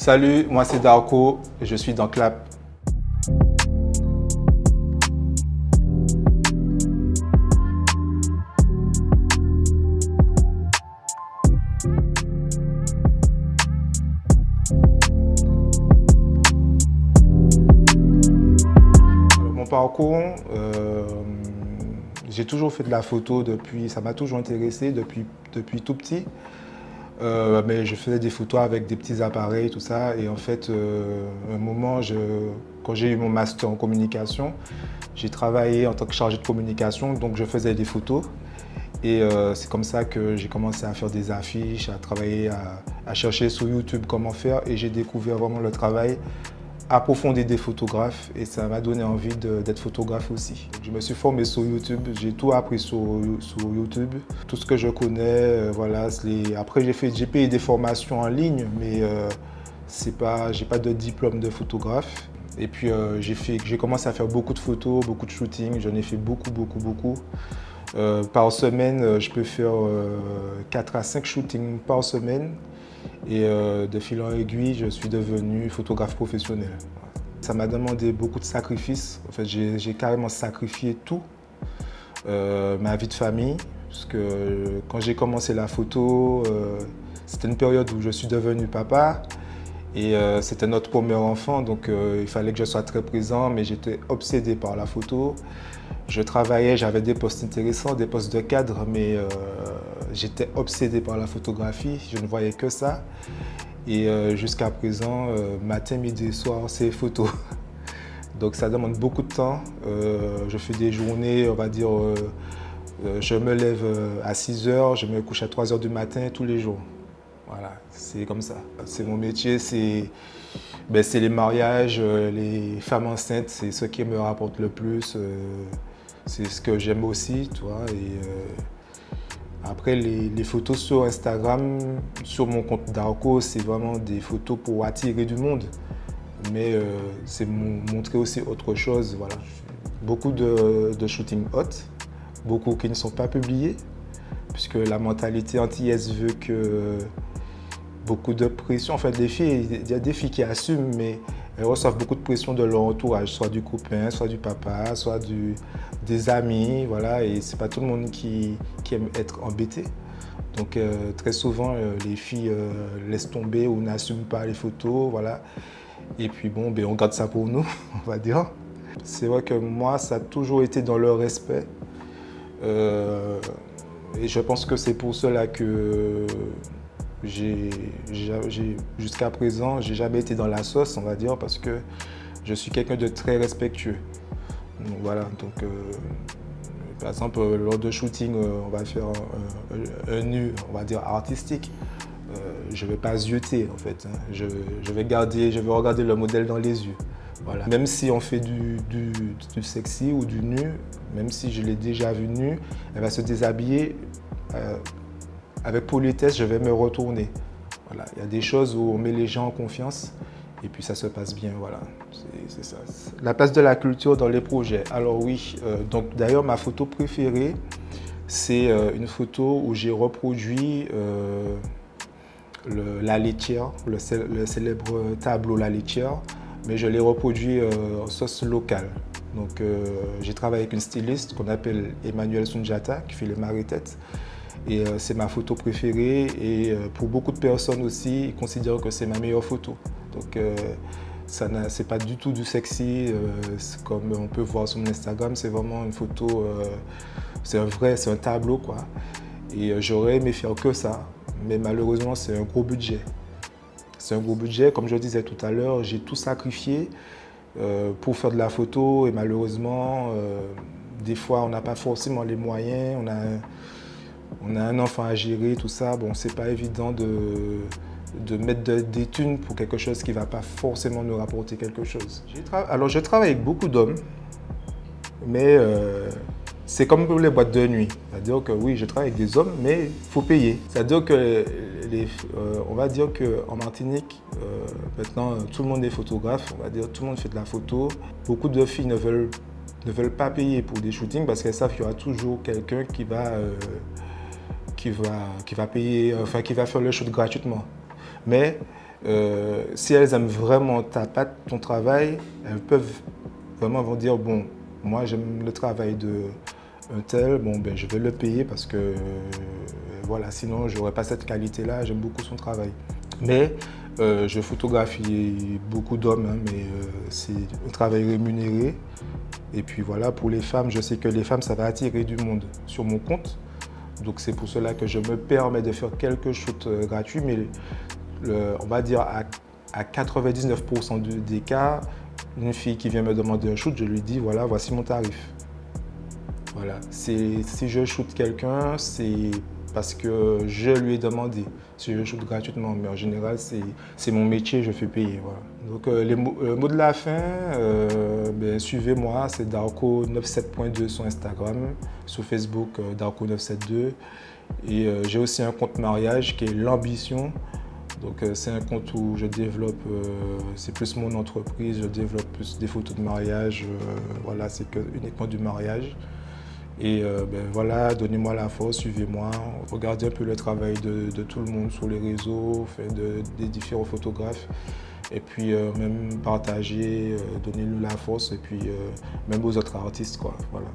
Salut, moi c'est Darko et je suis dans Clap. Alors, mon parcours, j'ai toujours fait de la photo ça m'a toujours intéressé depuis tout petit. Mais je faisais des photos avec des petits appareils, tout ça. Et en fait, un moment, quand j'ai eu mon master en communication, j'ai travaillé en tant que chargé de communication, donc je faisais des photos. Et c'est comme ça que j'ai commencé à faire des affiches, à travailler, à chercher sur YouTube comment faire. Et j'ai découvert vraiment le travail approfondi des photographes et ça m'a donné envie d'être photographe aussi. Je me suis formé sur YouTube, j'ai tout appris sur YouTube, tout ce que je connais, voilà. Après j'ai payé des formations en ligne, mais j'ai pas de diplôme de photographe. Et puis j'ai commencé à faire beaucoup de photos, beaucoup de shootings, j'en ai fait beaucoup. Par semaine, je peux faire 4 à 5 shootings par semaine. Et de fil en aiguille, je suis devenu photographe professionnel. Ça m'a demandé beaucoup de sacrifices. En fait, j'ai carrément sacrifié tout, ma vie de famille, parce que quand j'ai commencé la photo, c'était une période où je suis devenu papa. Et c'était notre premier enfant, donc il fallait que je sois très présent, mais j'étais obsédé par la photo. Je travaillais, j'avais des postes intéressants, des postes de cadre, mais j'étais obsédé par la photographie, je ne voyais que ça. Et jusqu'à présent, matin, midi et soir, c'est photo. Donc ça demande beaucoup de temps. Je fais des journées, on va dire, je me lève à 6 heures, je me couche à 3 heures du matin tous les jours. Voilà, c'est comme ça. C'est mon métier, c'est les mariages, les femmes enceintes, c'est ce qui me rapporte le plus. C'est ce que j'aime aussi, tu vois. Et après, les photos sur Instagram, sur mon compte Darko, c'est vraiment des photos pour attirer du monde. Mais c'est montrer aussi autre chose, voilà. Beaucoup de shooting hot, beaucoup qui ne sont pas publiés, puisque la mentalité antillaise veut que beaucoup de pression. En fait, les filles, il y a des filles qui assument, mais elles reçoivent beaucoup de pression de leur entourage, soit du copain, soit du papa, soit des amis, voilà. Et c'est pas tout le monde qui aime être embêté. Donc très souvent, les filles laissent tomber ou n'assument pas les photos, voilà. Et puis bon, on garde ça pour nous, on va dire. C'est vrai que moi, ça a toujours été dans le respect. Et je pense que c'est pour cela que jusqu'à présent, j'ai jamais été dans la sauce, on va dire, parce que je suis quelqu'un de très respectueux. Donc, voilà, donc par exemple, lors de shooting, on va faire un nu, on va dire artistique. Je ne vais pas zioter en fait, hein. Je vais regarder le modèle dans les yeux. Voilà. Même si on fait du sexy ou du nu, même si je l'ai déjà vu nu, elle va se déshabiller. Avec politesse, je vais me retourner. Voilà. Il y a des choses où on met les gens en confiance et puis ça se passe bien. Voilà. C'est ça. La place de la culture dans les projets. Alors oui, donc d'ailleurs ma photo préférée, c'est une photo où j'ai reproduit la laitière, le célèbre tableau La laitière, mais je l'ai reproduit en sauce locale. Donc j'ai travaillé avec une styliste qu'on appelle Emmanuel Sunjata, qui fait les maris-têtes. Et c'est ma photo préférée et pour beaucoup de personnes aussi, ils considèrent que c'est ma meilleure photo. Donc c'est pas du tout du sexy, comme on peut voir sur mon Instagram, c'est vraiment une photo, c'est un tableau quoi. Et j'aurais aimé faire que ça, mais malheureusement c'est un gros budget. C'est un gros budget, comme je disais tout à l'heure, j'ai tout sacrifié pour faire de la photo et malheureusement, des fois on n'a pas forcément les moyens, on a un enfant à gérer, tout ça, bon, c'est pas évident de mettre des thunes pour quelque chose qui ne va pas forcément nous rapporter quelque chose. Alors, je travaille avec beaucoup d'hommes, mais c'est comme pour les boîtes de nuit. C'est-à-dire que oui, je travaille avec des hommes, mais il faut payer. C'est-à-dire que, on va dire qu'en Martinique, maintenant, tout le monde est photographe, on va dire, tout le monde fait de la photo. Beaucoup de filles ne veulent pas payer pour des shootings parce qu'elles savent qu'il y aura toujours quelqu'un qui va payer, enfin qui va faire le shoot gratuitement. Mais Si elles aiment vraiment ta patte, ton travail, elles peuvent vraiment vont dire, bon, moi j'aime le travail de un tel, bon, ben, je vais le payer parce que voilà, sinon je n'aurais pas cette qualité-là, j'aime beaucoup son travail. Mais je photographie beaucoup d'hommes, hein, mais c'est un travail rémunéré. Et puis voilà, pour les femmes, je sais que les femmes, ça va attirer du monde sur mon compte. Donc c'est pour cela que je me permets de faire quelques shoots gratuits, mais on va dire à 99% des cas, une fille qui vient me demander un shoot, je lui dis voilà, voici mon tarif. Voilà. Si je shoot quelqu'un, c'est parce que je lui ai demandé. Si je shoot gratuitement, mais en général, c'est mon métier, je fais payer. Voilà. Donc les mots de la fin, ben, suivez-moi, c'est Darko97.2 sur Instagram, sur Facebook Darko972. Et j'ai aussi un compte mariage qui est l'ambition. Donc c'est un compte où je développe, c'est plus mon entreprise, je développe plus des photos de mariage, voilà, c'est uniquement du mariage. Et ben voilà, donnez-moi la force, suivez-moi, regardez un peu le travail de tout le monde sur les réseaux, des différents photographes. Et puis même partagez, donnez-nous la force et puis même aux autres artistes, quoi. Voilà.